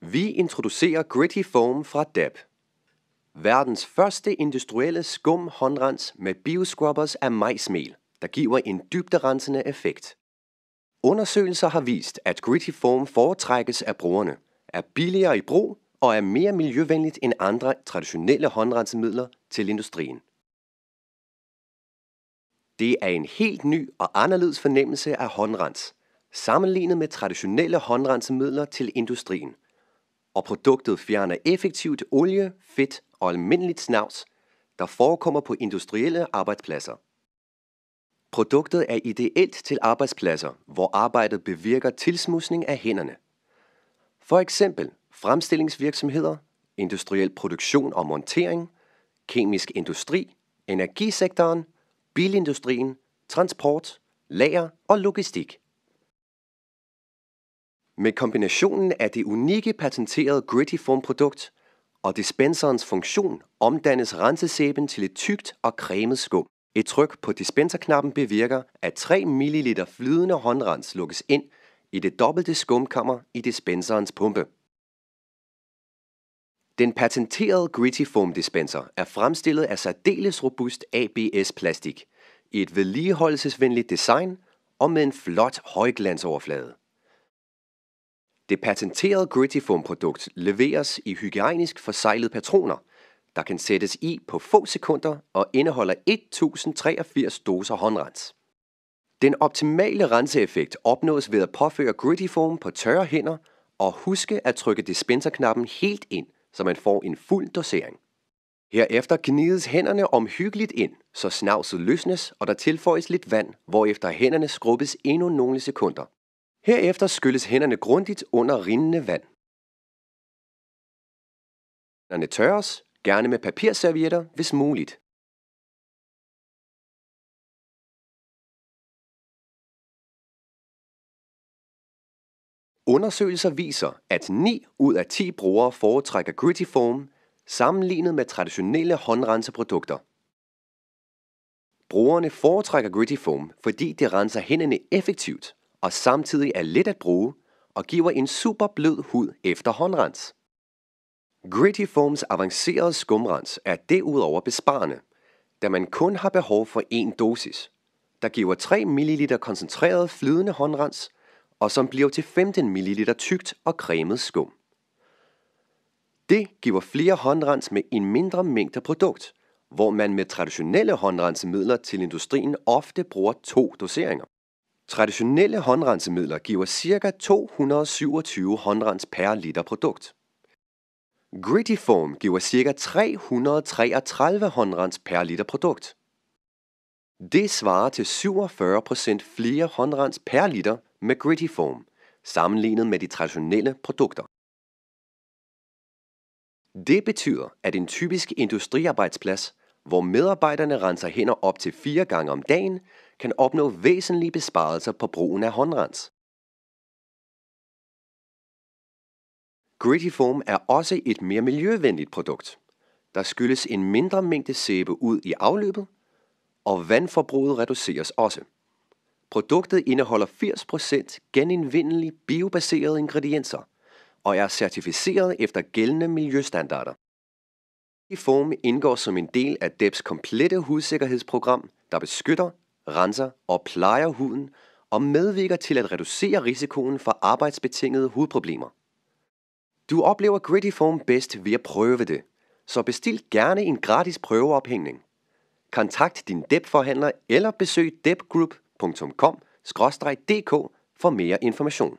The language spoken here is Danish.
Vi introducerer Gritty Foam fra DEB. Verdens første industrielle skum-håndrens med bioscrubbers af majsmel, der giver en dybderensende effekt. Undersøgelser har vist, at Gritty Foam foretrækkes af brugerne, er billigere i brug og er mere miljøvenligt end andre traditionelle håndrensemidler til industrien. Det er en helt ny og anderledes fornemmelse af håndrens, sammenlignet med traditionelle håndrensemidler til industrien. Og produktet fjerner effektivt olie, fedt og almindeligt snavs, der forekommer på industrielle arbejdspladser. Produktet er ideelt til arbejdspladser, hvor arbejdet bevirker tilsmudsning af hænderne. For eksempel fremstillingsvirksomheder, industriel produktion og montering, kemisk industri, energisektoren, bilindustrien, transport, lager og logistik. Med kombinationen af det unikke patenterede Gritty Foam produkt og dispenserens funktion omdannes rensesæben til et tykt og cremet skum. Et tryk på dispenserknappen bevirker, at 3 ml flydende håndrens lukkes ind i det dobbelte skumkammer i dispenserens pumpe. Den patenterede Gritty Foam dispenser er fremstillet af særdeles robust ABS-plastik i et vedligeholdelsesvenligt design og med en flot højglansoverflade. Det patenterede Gritty Foam produkt leveres i hygiejnisk forseglede patroner, der kan sættes i på få sekunder og indeholder 1083 doser håndrens. Den optimale renseeffekt opnås ved at påføre Gritty Foam på tørre hænder og huske at trykke dispenserknappen helt ind, så man får en fuld dosering. Herefter gnides hænderne omhyggeligt ind, så snavset løsnes, og der tilføjes lidt vand, hvorefter hænderne skrubbes endnu nogle sekunder. Herefter skylles hænderne grundigt under rindende vand. Hænderne tørres, gerne med papirservietter, hvis muligt. Undersøgelser viser, at 9 ud af 10 brugere foretrækker Gritty Foam sammenlignet med traditionelle håndrenseprodukter. Brugerne foretrækker Gritty Foam, fordi det renser hænderne effektivt og samtidig er let at bruge og giver en super blød hud efter håndrens. Gritty Foams avancerede skumrens er derudover besparende, da man kun har behov for én dosis, der giver 3 ml koncentreret flydende håndrens, og som bliver til 15 ml tykt og cremet skum. Det giver flere håndrens med en mindre mængde produkt, hvor man med traditionelle håndrensemidler til industrien ofte bruger 2 doseringer. Traditionelle håndrensemidler giver ca. 227 håndrens per liter produkt. Gritty Foam giver ca. 333 håndrens per liter produkt. Det svarer til 47% flere håndrens per liter med Gritty Foam, sammenlignet med de traditionelle produkter. Det betyder, at en typisk industriarbejdsplads, hvor medarbejderne renser hænder op til 4 gange om dagen, kan opnå væsentlige besparelser på brugen af håndrens. Gritty Foam er også et mere miljøvenligt produkt. Der skylles en mindre mængde sæbe ud i afløbet, og vandforbruget reduceres også. Produktet indeholder 80% genindvindelige biobaserede ingredienser og er certificeret efter gældende miljøstandarder. Gritty Foam indgår som en del af DEBs komplette hudsikkerhedsprogram, der beskytter, renser og plejer huden og medvirker til at reducere risikoen for arbejdsbetingede hudproblemer. Du oplever Gritty Foam bedst ved at prøve det, så bestil gerne en gratis prøveophængning. Kontakt din DEB-forhandler eller besøg debgroup.com/dk for mere information.